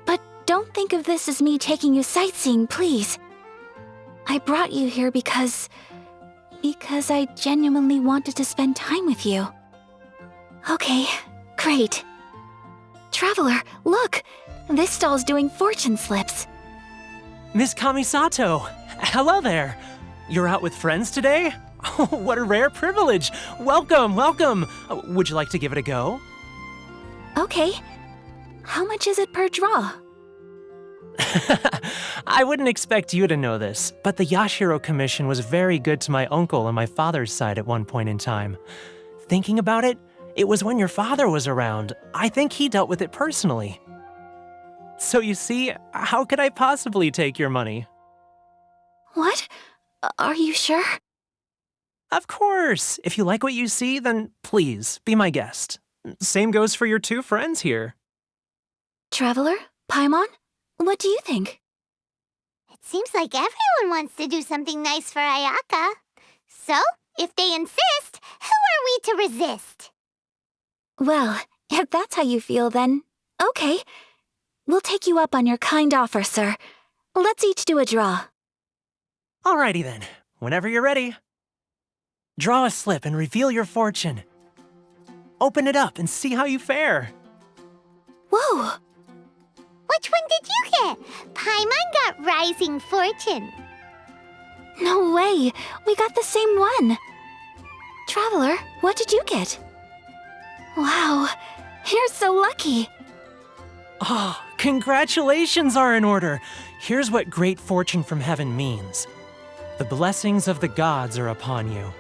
But don't think of this as me taking you sightseeing, please. I brought you here because I genuinely wanted to spend time with you. Okay, great. Traveler, look! This stall's doing fortune slips.
Miss Kamisato! Hello there! You're out with friends today? Oh, what a rare privilege! Welcome! Would you like to give it a go?
Okay. How much is it per draw?
I wouldn't expect you to know this, but the Yashiro Commission was very good to my uncle on my father's side at one point in time. Thinking about it, it was when your father was around. I think he dealt with it personally. So you see, how could I possibly take your money?
What? Are you sure?
Of course! If you like what you see, then please, be my guest. Same goes for your two friends here.
Traveler? Paimon? What do you think?
It seems like everyone wants to do something nice for Ayaka. So, if they insist, who are we to resist?
Well, if that's how you feel, then okay. We'll take you up on your kind offer, sir. Let's each do a draw.
Alrighty then, whenever you're ready. Draw a slip and reveal your fortune. Open it up and see how you fare.
Whoa!
Which one did you get? Paimon got Rising Fortune.
No way! We got the same one! Traveler, what did you get? Wow, you're so lucky!
Oh, congratulations are in order. Here's what great fortune from heaven means. The blessings of the gods are upon you.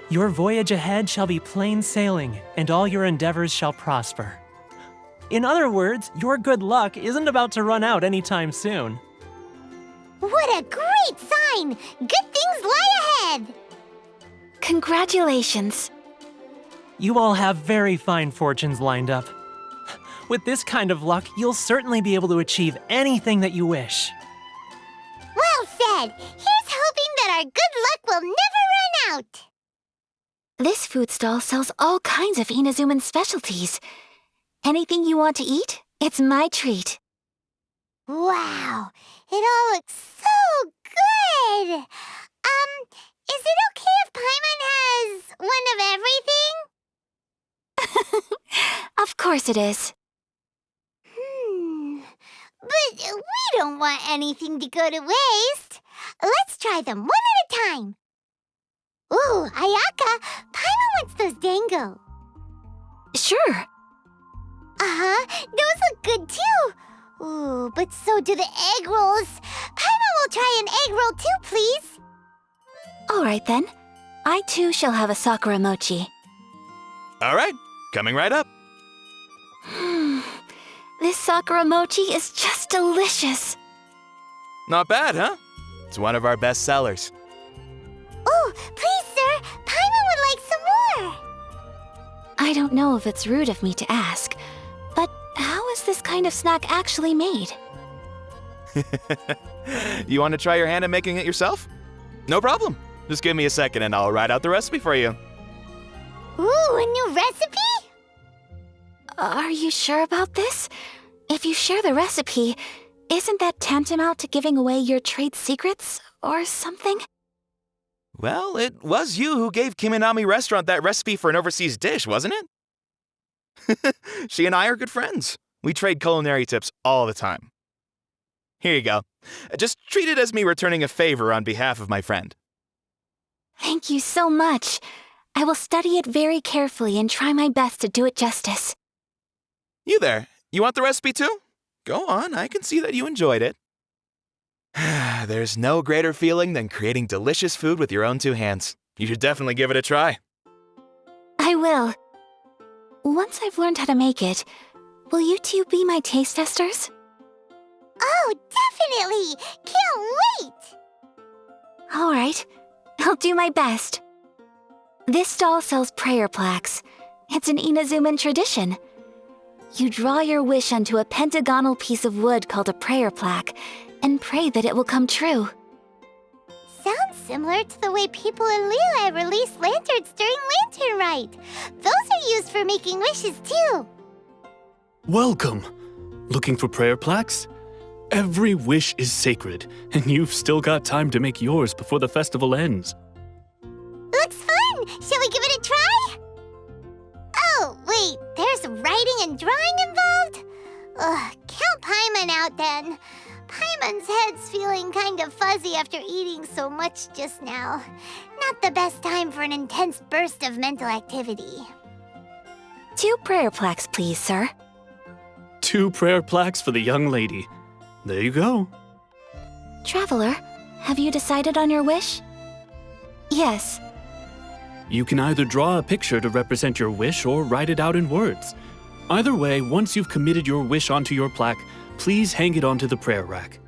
Your voyage ahead shall be plain sailing, and all your endeavors shall prosper. In other words, your good luck isn't about to run out anytime soon.
What a great sign! Good things lie ahead!
Congratulations.
You all have very fine fortunes lined up. With this kind of luck, you'll certainly be able to achieve anything that you wish.
Well said! Here's hoping that our good luck will never run out!
This food stall sells all kinds of Inazuman specialties. Anything you want to eat, it's my treat.
Wow, it all looks so good! Is it okay if Paimon has one of everything?
Of course it is.
But we don't want anything to go to waste. Let's try them one at a time. Ooh, Ayaka, Paimon wants those dango.
Sure.
Those look good too. Ooh, but so do the egg rolls. Paimon will try an egg roll too, please.
All right then. I too shall have a sakura mochi.
All right, coming right up.
This sakura mochi is just delicious.
Not bad, huh? It's one of our best sellers.
Oh, please, sir. Paimon would like some more.
I don't know if it's rude of me to ask, but how is this kind of snack actually made?
You want to try your hand at making it yourself? No problem. Just give me a second and I'll write out the recipe for you.
Ooh, a new recipe?
Are you sure about this? If you share the recipe, isn't that tantamount to giving away your trade secrets or something?
Well, it was you who gave Kiminami Restaurant that recipe for an overseas dish, wasn't it? She and I are good friends. We trade culinary tips all the time. Here you go. Just treat it as me returning a favor on behalf of my friend.
Thank you so much. I will study it very carefully and try my best to do it justice.
You there, you want the recipe too? Go on, I can see that you enjoyed it. There's no greater feeling than creating delicious food with your own two hands. You should definitely give it a try.
I will. Once I've learned how to make it, will you two be my taste testers?
Oh, definitely! Can't wait!
All right, I'll do my best. This stall sells prayer plaques. It's an Inazuman tradition. You draw your wish onto a pentagonal piece of wood called a prayer plaque and pray that it will come true.
Sounds similar to the way people in Liyue release lanterns during Lantern Rite. Those are used for making wishes too.
Welcome. Looking for prayer plaques? Every wish is sacred, and you've still got time to make yours before the festival ends.
Looks fun! Shall we give it a try? Oh, wait, there's writing and drawing involved? Ugh, count Paimon out then. Paimon's head's feeling kind of fuzzy after eating so much just now. Not the best time for an intense burst of mental activity.
2 prayer plaques, please, sir.
2 prayer plaques for the young lady. There you go.
Traveler, have you decided on your wish? Yes.
You can either draw a picture to represent your wish or write it out in words. Either way, once you've committed your wish onto your plaque, please hang it onto the prayer rack.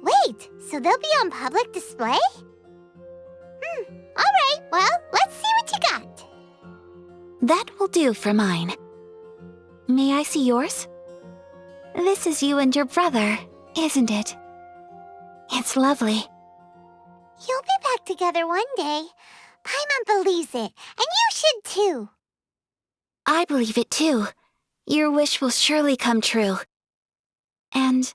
Wait, so they'll be on public display? Alright, well, let's see what you got.
That will do for mine. May I see yours? This is you and your brother, isn't it? It's lovely.
You'll be back together one day. Paimon believes it, and you should too.
I believe it too. Your wish will surely come true. And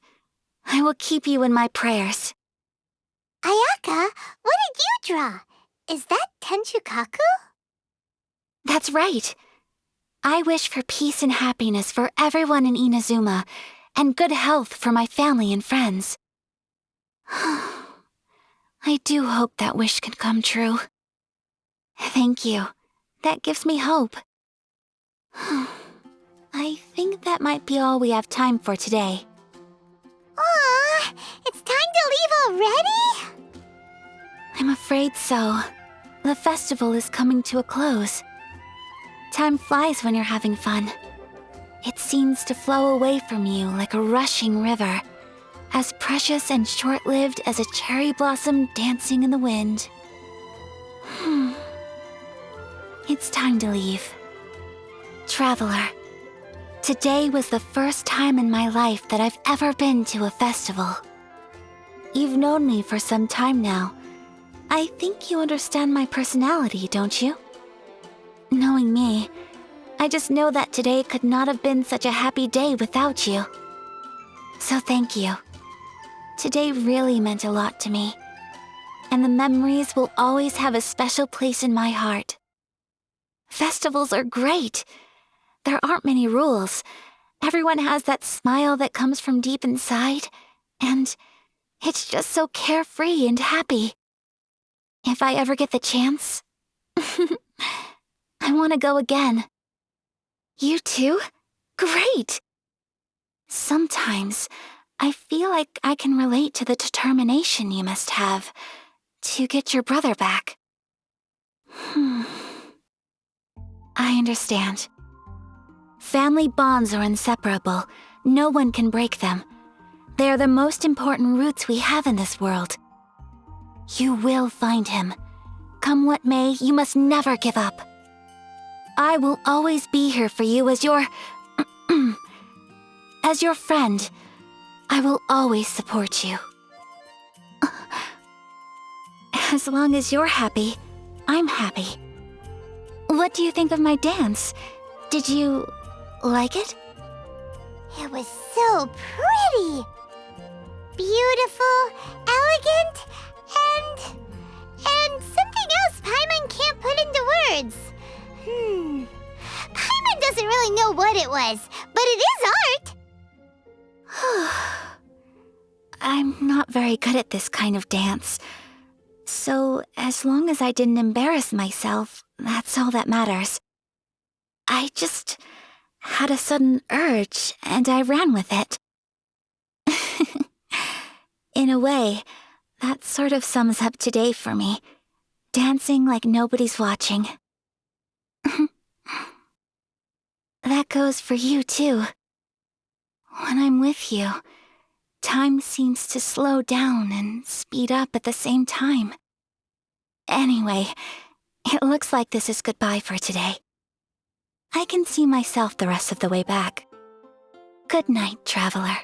I will keep you in my prayers.
Ayaka, what did you draw? Is that Tenchukaku?
That's right. I wish for peace and happiness for everyone in Inazuma, and good health for my family and friends. I do hope that wish can come true. Thank you. That gives me hope. I think that might be all we have time for today.
Aw, It's time to leave already?
I'm afraid so. The festival is coming to a close. Time flies when you're having fun. It seems to flow away from you like a rushing river, as precious and short-lived as a cherry blossom dancing in the wind. It's time to leave. Traveler, today was the first time in my life that I've ever been to a festival. You've known me for some time now. I think you understand my personality, don't you? Knowing me, I just know that today could not have been such a happy day without you. So thank you. Today really meant a lot to me, and the memories will always have a special place in my heart. Festivals are great. There aren't many rules. Everyone has that smile that comes from deep inside, and it's just so carefree and happy. If I ever get the chance, I want to go again. You too? Great! Sometimes, I feel like I can relate to the determination you must have to get your brother back. I understand. Family bonds are inseparable. No one can break them. They are the most important roots we have in this world. You will find him. Come what may, you must never give up. I will always be here for you as your... as your friend. I will always support you. As long as you're happy, I'm happy. What do you think of my dance? Did you like it?
It was so pretty. Beautiful, elegant, and something else Paimon can't put into words. Paimon doesn't really know what it was, but it is art.
I'm not very good at this kind of dance. So, as long as I didn't embarrass myself, that's all that matters. I just had a sudden urge, and I ran with it. In a way, that sort of sums up today for me. Dancing like nobody's watching. That goes for you, too. When I'm with you, time seems to slow down and speed up at the same time. Anyway, it looks like this is goodbye for today. I can see myself the rest of the way back. Good night, traveler.